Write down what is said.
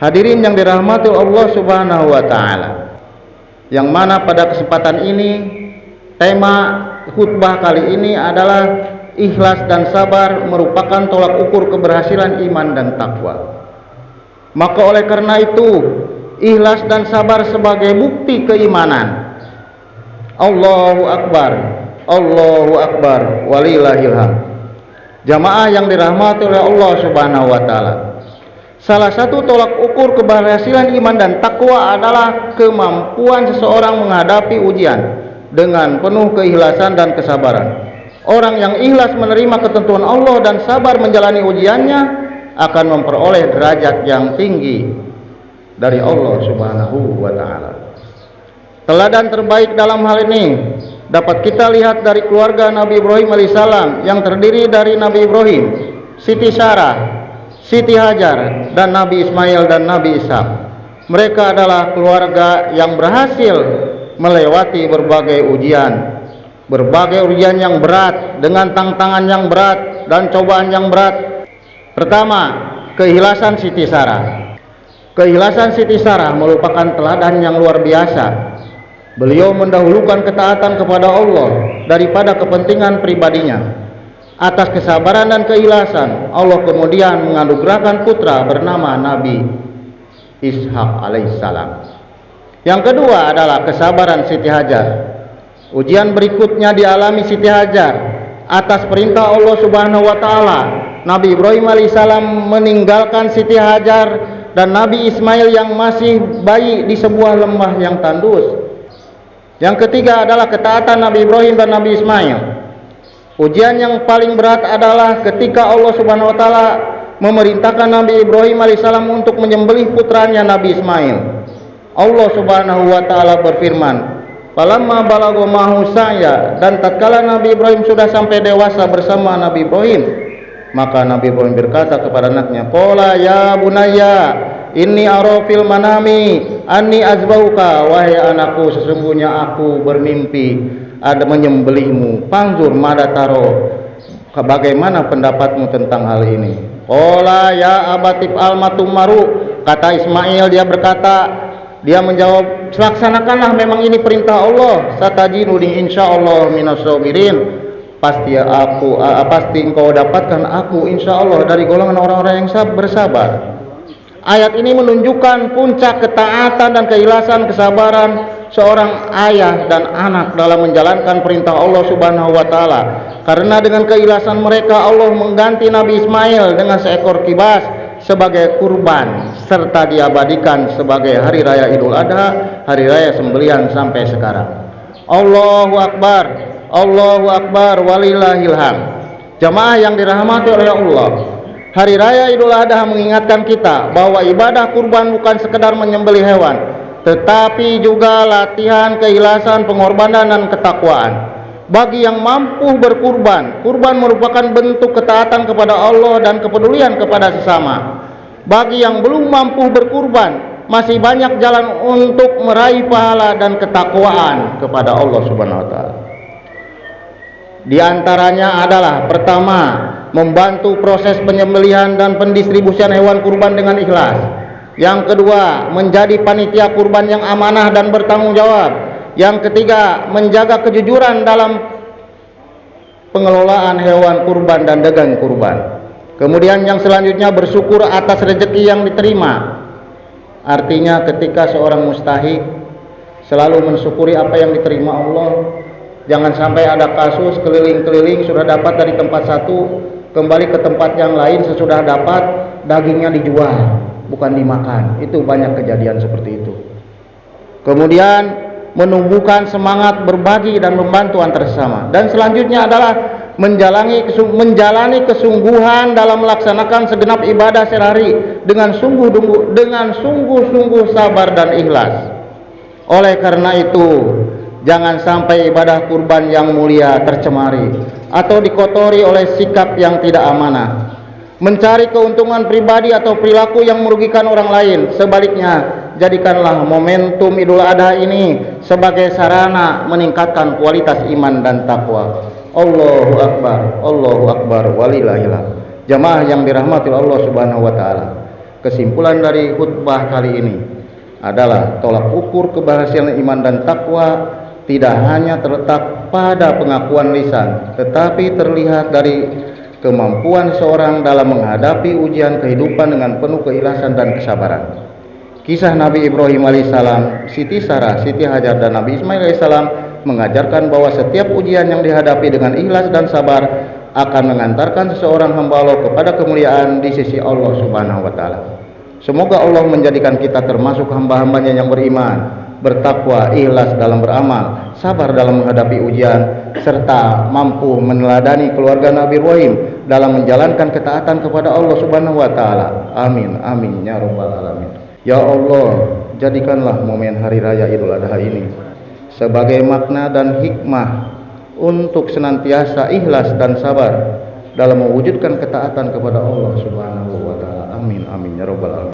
Hadirin yang dirahmati Allah Subhanahu wa taala. Yang mana pada kesempatan ini tema khutbah kali ini adalah ikhlas dan sabar merupakan tolak ukur keberhasilan iman dan takwa. Maka oleh karena itu, ikhlas dan sabar sebagai bukti keimanan. Allahu Akbar, Allahu Akbar, walillahil hamd. Jamaah yang dirahmati oleh Allah Subhanahu wa taala. Salah satu tolak ukur keberhasilan iman dan takwa adalah kemampuan seseorang menghadapi ujian dengan penuh keikhlasan dan kesabaran. Orang yang ikhlas menerima ketentuan Allah dan sabar menjalani ujiannya akan memperoleh derajat yang tinggi dari Allah Subhanahu wa taala. Teladan terbaik dalam hal ini dapat kita lihat dari keluarga Nabi Ibrahim alaihissalam yang terdiri dari Nabi Ibrahim, Siti Sarah, Siti Hajar, dan Nabi Ismail dan Nabi Ishak. Mereka adalah keluarga yang berhasil melewati berbagai ujian yang berat dengan tantangan yang berat dan cobaan yang berat. Pertama, keikhlasan Siti Sarah. Keikhlasan Siti Sarah merupakan teladan yang luar biasa. Beliau mendahulukan ketaatan kepada Allah daripada kepentingan pribadinya. Atas kesabaran dan keikhlasan, Allah kemudian menganugerahkan putra bernama Nabi Ishak alaihissalam. Yang kedua adalah kesabaran Siti Hajar. Ujian berikutnya dialami Siti Hajar. Atas perintah Allah Subhanahu wa taala, Nabi Ibrahim alaihissalam meninggalkan Siti Hajar dan Nabi Ismail yang masih bayi di sebuah lembah yang tandus. Yang ketiga adalah ketaatan Nabi Ibrahim dan Nabi Ismail. Ujian yang paling berat adalah ketika Allah Subhanahu wa taala memerintahkan Nabi Ibrahim alaihissalam untuk menyembelih putranya Nabi Ismail. Allah Subhanahu wa taala berfirman, "Falamma balagha ma'ahu sa'ya," dan tatkala Nabi Ibrahim sudah sampai dewasa bersama Nabi Ibrahim, maka Nabi Ibrahim berkata kepada anaknya, "Qala ya bunayya, inni ara fil manami anni azbauka." Wahai anakku, sesungguhnya aku bermimpi ada menyembelihmu. Panzur mada taro, bagaimana pendapatmu tentang hal ini? Qala ya abatif almatumaru, kata Ismail, dia menjawab, laksanakanlah, memang ini perintah Allah. Satajiduni insyaallah minas sabirin, pasti engkau dapatkan aku insyaallah dari golongan orang-orang yang bersabar. Ayat ini menunjukkan puncak ketaatan dan keikhlasan kesabaran seorang ayah dan anak dalam menjalankan perintah Allah Subhanahu wa taala. Karena dengan keikhlasan mereka, Allah mengganti Nabi Ismail dengan seekor kibas sebagai kurban, serta diabadikan sebagai hari raya Idul Adha, hari raya sembelihan sampai sekarang. Allahu Akbar, Allahu Akbar, walillahil hamd. Jamaah yang dirahmati oleh Allah, hari raya Idul Adha mengingatkan kita bahwa ibadah kurban bukan sekedar menyembelih hewan, tetapi juga latihan keikhlasan, pengorbanan, dan ketakwaan. Bagi yang mampu berkurban, kurban merupakan bentuk ketaatan kepada Allah dan kepedulian kepada sesama. Bagi yang belum mampu berkurban, masih banyak jalan untuk meraih pahala dan ketakwaan kepada Allah Subhanahu wa taala. Di antaranya adalah pertama, membantu proses penyembelihan dan pendistribusian hewan kurban dengan ikhlas. Yang kedua, menjadi panitia kurban yang amanah dan bertanggung jawab. Yang ketiga, menjaga kejujuran dalam pengelolaan hewan kurban dan dagang kurban. Kemudian yang selanjutnya, bersyukur atas rezeki yang diterima. Artinya ketika seorang mustahik selalu mensyukuri apa yang diterima Allah. Jangan sampai ada kasus keliling-keliling sudah dapat dari tempat satu, kembali ke tempat yang lain sesudah dapat, dagingnya dijual, bukan dimakan. Itu banyak kejadian seperti itu. Kemudian menumbuhkan semangat berbagi dan membantu antar sesama. Dan selanjutnya adalah menjalani kesungguhan dalam melaksanakan segenap ibadah sehari dengan sungguh-sungguh sabar dan ikhlas. Oleh karena itu, jangan sampai ibadah kurban yang mulia tercemari atau dikotori oleh sikap yang tidak amanah, mencari keuntungan pribadi atau perilaku yang merugikan orang lain. Sebaliknya, jadikanlah momentum Idul Adha ini sebagai sarana meningkatkan kualitas iman dan takwa. Allahu Akbar, Allahu Akbar, walillahil hamd. Jamaah yang dirahmati Allah Subhanahu wa taala. Kesimpulan dari khutbah kali ini adalah tolak ukur keberhasilan iman dan takwa tidak hanya terletak pada pengakuan lisan, tetapi terlihat dari kemampuan seorang dalam menghadapi ujian kehidupan dengan penuh keikhlasan dan kesabaran. Kisah Nabi Ibrahim alaihissalam, Siti Sarah, Siti Hajar, dan Nabi Ismail alaihissalam mengajarkan bahwa setiap ujian yang dihadapi dengan ikhlas dan sabar akan mengantarkan seseorang hamba Allah kepada kemuliaan di sisi Allah Subhanahu wa Ta'ala. Semoga Allah menjadikan kita termasuk hamba-hambanya yang beriman, bertakwa, ikhlas dalam beramal, sabar dalam menghadapi ujian, serta mampu meneladani keluarga Nabi Ibrahim dalam menjalankan ketaatan kepada Allah Subhanahu wa Ta'ala. Amin, amin ya rabbal alamin. Ya Allah, jadikanlah momen hari raya Idul Adha ini sebagai makna dan hikmah untuk senantiasa ikhlas dan sabar dalam mewujudkan ketaatan kepada Allah Subhanahu wa Ta'ala. Amin, amin ya rabbal alamin.